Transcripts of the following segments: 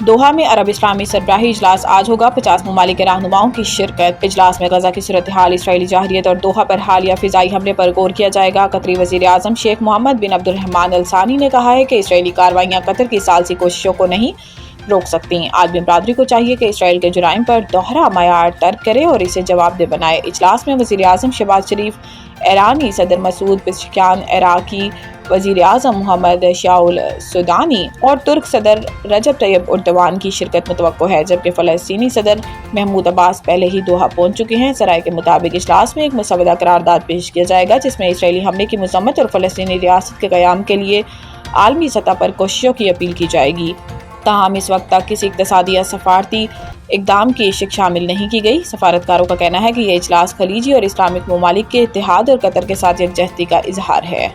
दोहा में अरब इस्लामी सरबराही इजलास आज होगा। 50 ममालिक के रहनुमाओं की शिरकत। इजलास में गजा की सूरत हाल, इसराइली जाहिरियत और दोहा पर हालिया फिजाई हमले पर गौर किया जाएगा। कतरी वजीर आजम शेख मोहम्मद बिन अब्दुर्रहमान अल सानी ने कहा है कि इसराइली कार्रवाइयाँ कतर की सालसी कोशिशों को नहीं रोक सकती। आलमी बरादरी को चाहिए कि इसराइल के जुराइम पर दोहरा मयार तर्क करे और इसे जवाबदेह बनाए। इजलास में वजीर आजम शहबाज शरीफ, ईरानी सदर मसूद पेज़ेश्कियान, इराकी वजीर आजम मोहम्मद शाउल सुदानी और तुर्क सदर रजब तैयब उर्दवान की शिरकत मुतवक्को है, जबकि फ़लस्तीनी सदर महमूद अब्बास पहले ही दोहा पहुंच चुके हैं। सराय के मुताबिक इजलास में एक मुसवदा करारदाद पेश किया जाएगा जिसमें इसराइली हमले की मजम्मत और फ़लस्तीनी रियासत के क़याम के लिए आलमी सतह पर कोशिशों की अपील की जाएगी। ताहम इस वक्त तक किसी इक़्तिसादी या सफारती इक़दाम की शिक शामिल नहीं की गई। सफारतकारों का कहना है कि यह इजलास खलीजी और इस्लामिक ममालिक के इत्तेहाद और कतर के साथ यकजहती का इजहार है।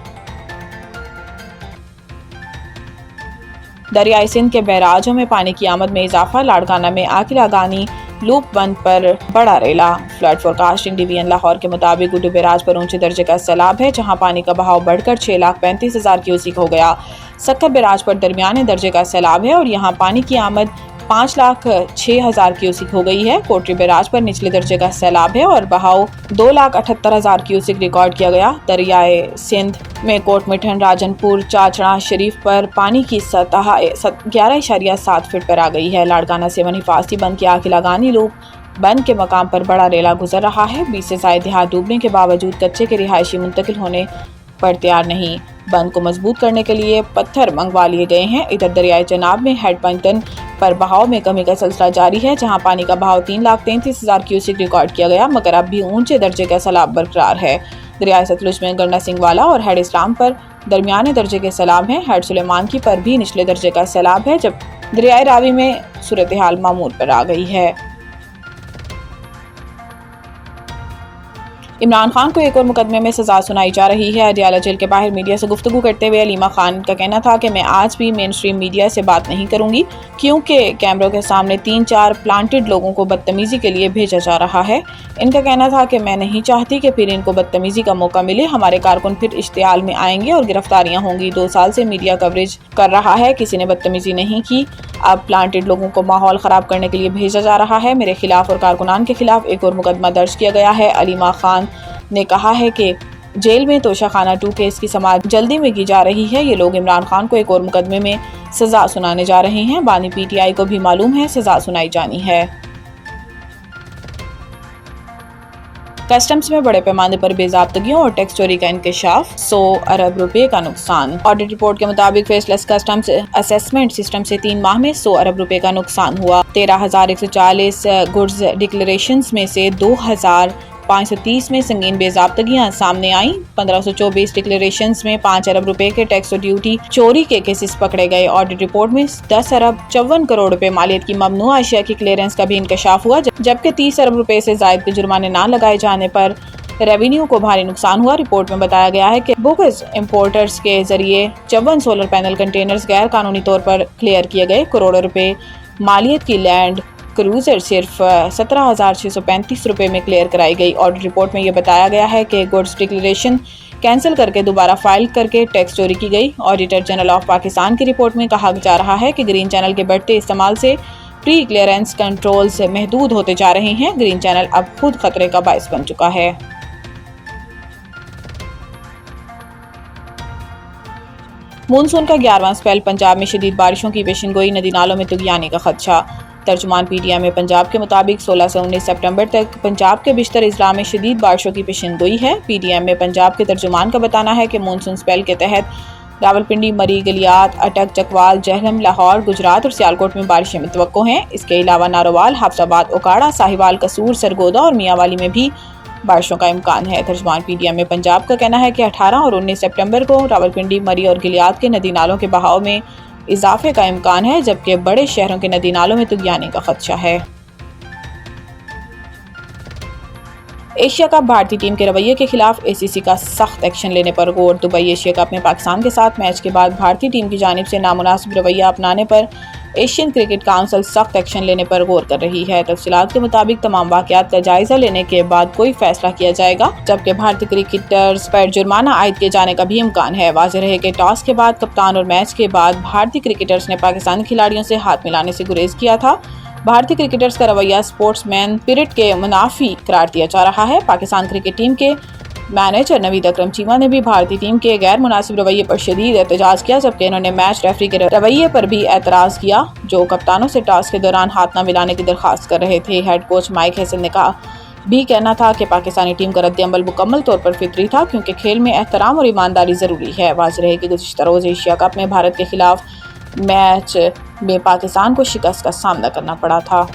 दरियाई सिंध के बैराजों में पानी की आमद में इजाफा। लाड़काना में आकिला गानी लूप बंद पर बड़ा रेला। फ्लड फोरकास्टिंग डिवीजन लाहौर के मुताबिक गुड्डू बैराज पर ऊंचे दर्जे का सैलाब है, जहां पानी का बहाव बढ़कर 6,35,000 क्यूसिक हो गया। सक्कर बैराज पर दरमियाने दर्जे का सैलाब है और यहां पानी की आमद 5,06,000 क्यूसिक हो गई है। कोटरी बैराज पर निचले दर्जे का सैलाब है और बहाव 2,78,000 क्यूसिक रिकॉर्ड किया गया। दरियाए सिंध में कोट मिठन, राजनपुर, चाचड़ा शरीफ पर पानी की सतह 11.7 फीट पर आ गई है। लाड़काना से हिफाजती बंद के आकिला गानी लूप बंद के मकाम पर बड़ा रेला गुजर रहा है। 20 से ज्यादा देहात डूबने के बावजूद कच्चे के रिहायशी मुंतकिल होने पर तैयार नहीं। बंद को मजबूत करने के लिए पत्थर मंगवा लिए गए हैं। इधर दरियाए चनाब में हेड पंक्टन पर बहाव में कमी का सिलसिला जारी है, जहां पानी का बहाव 3,33,000 क्यूसिक रिकॉर्ड किया गया, मगर अब भी ऊंचे दर्जे का सैलाब बरकरार है। दरियाए सतलुज में गंडा सिंह वाला और हेड इस्लाम पर दरमियाने दर्जे के सैलाब हैं। हेड सुलेमान की पर भी निचले दर्जे का सैलाब है, जब दरियाए रावी में सूरत हाल मामूल पर आ गई है। इमरान खान को एक और मुकदमे में सजा सुनाई जा रही है। अडियाला जेल के बाहर मीडिया से गुफ्तगू करते हुए अलीमा खान का कहना था कि मैं आज भी मेन स्ट्रीम मीडिया से बात नहीं करूंगी, क्योंकि कैमरों के सामने 3-4 प्लांटेड लोगों को बदतमीजी के लिए भेजा जा रहा है। इनका कहना था कि मैं नहीं चाहती कि फिर इनको बदतमीजी का मौका मिले। हमारे कारकुन फिर इश्तियाल में आएंगे और गिरफ्तारियां होंगी। 2 साल से मीडिया कवरेज कर रहा है, किसी ने बदतमीजी नहीं की। अब प्लांटेड लोगों को माहौल ख़राब करने के लिए भेजा जा रहा है। मेरे खिलाफ और कारकुनान के खिलाफ एक और मुकदमा दर्ज किया गया है। अलीमा खान ने कहा है कि जेल में तोशाखाना 2 केस की समाअत जल्दी में की जा रही है। ये लोग इमरान खान को एक और मुकदमे में सजा सुनाने जा रहे हैं। बानी PTI को भी मालूम है सजा सुनाई जानी है। कस्टम्स में बड़े पैमाने पर बेज़ाब्तगियों और टैक्स चोरी का इंकशाफ। 100 अरब रुपए का नुकसान। ऑडिट रिपोर्ट के मुताबिक फेसलेस कस्टम्स असेसमेंट सिस्टम से 3 माह में 100 अरब रुपए का नुकसान हुआ। 13,140 गुड्स डिक्लेरेशंस में से 2,530 में संगीन बेज़ाब्तगियां सामने आईं। 1,524 डिक्लेरेशंस में 5 अरब रुपए के टैक्स और ड्यूटी चोरी के केसेस पकड़े गए। ऑडिट रिपोर्ट में 10 अरब 54 करोड़ रुपए मालियत की ममनुआ अशिया की क्लियरेंस का भी इंकशाफ हुआ, जबकि 30 अरब रुपए से जायद के जुर्माने न लगाए जाने पर रेवेन्यू को भारी नुकसान हुआ। रिपोर्ट में बताया गया है कि बोगस इंपोर्टर्स के जरिए 54 सोलर पैनल कंटेनर्स गैर कानूनी तौर पर क्लियर किए गए। करोड़ों रुपए मालियत की लैंड क्रूजर सिर्फ 17,635 रुपए में क्लियर कराई गई। ऑडिट रिपोर्ट में यह बताया गया है कि गुड्स डिक्लेरेशन कैंसिल करके दोबारा फाइल करके टैक्स चोरी की गई। ऑडिटर जनरल ऑफ पाकिस्तान की रिपोर्ट में कहा जा रहा है कि ग्रीन चैनल के बढ़ते इस्तेमाल से प्री क्लियरेंस कंट्रोल्स महदूद होते जा रहे हैं। ग्रीन चैनल अब खुद खतरे का बायस बन चुका है। मानसून का 11वां स्पेल। पंजाब में शदीद बारिशों की पेशिनगोई, नदी नालों में तुगयानी का खदशा। तर्जुमान PTI में पंजाब के मुताबिक 16 से 19 सितंबर तक पंजाब के बिश्तर अजला में शदीद बारिशों की पेशिनगोई है। PTI में पंजाब के तर्जुमान का बताना है कि मानसून स्पेल के तहत रावलपिंडी, मरी, गलियात, अटक, चकवाल, जहलम, लाहौर, गुजरात और सियालकोट में बारिशें मुतवक्को हैं। इसके अलावा नारोवाल, हाफसाबाद, ओकाड़ा, साहिवाल, कसूर, सरगोदा और मियांवाली में भी बारिशों का इम्कान है। तर्जुमान PTI में पंजाब का कहना है कि 18 और 19 सितंबर को रावलपिंडी, मरी और गलियात के नदी नालों के बहाव में इजाफे का इम्कान है, जबकि बड़े शहरों के नदी नालों में तुगयानी का खदशा है। एशिया कप भारतीय टीम के रवैये के खिलाफ ACC का सख्त एक्शन लेने पर गौर। दुबई एशिया कप में पाकिस्तान के साथ मैच के बाद भारतीय टीम की जानिब से नामुनासिब रवैया अपनाने पर एशियन क्रिकेट काउंसिल सख्त एक्शन लेने पर गौर कर रही है। तफसीलात के मुताबिक तमाम वाक़यात का जायजा लेने के बाद कोई फैसला किया जाएगा, जबकि भारतीय क्रिकेटर्स पर जुर्माना आयद किए जाने का भी इम्कान है। वाज़ेह रहे कि टॉस के बाद कप्तान और मैच के बाद भारतीय क्रिकेटर्स ने पाकिस्तानी खिलाड़ियों से हाथ मिलाने से गुरेज किया था। भारतीय क्रिकेटर्स का रवैया स्पोर्ट्समैन स्पिरिट के मुनाफी करार दिया जा रहा है। पाकिस्तान क्रिकेट टीम के मैनेजर नवीद अकरम चीमा ने भी भारतीय टीम के गैर मुनासिब रवैये पर शदीद एहतजाज किया, जबकि इन्होंने मैच रेफरी के रवैये पर भी एतराज़ किया, जो कप्तानों से टॉस के दौरान हाथ न मिलाने की दरख्वास्त कर रहे थे। हेड कोच माइक हेसल ने कहा भी कहना था कि पाकिस्तानी टीम का रद्द-ए-अमल मुकम्मल तौर पर फितरी था, क्योंकि खेल में एहतराम और ईमानदारी ज़रूरी है। वाज़ेह रहे कि गुज़िश्ता रोज़ एशिया कप में भारत के खिलाफ मैच में पाकिस्तान को शिकस्त का सामना करना पड़ा था।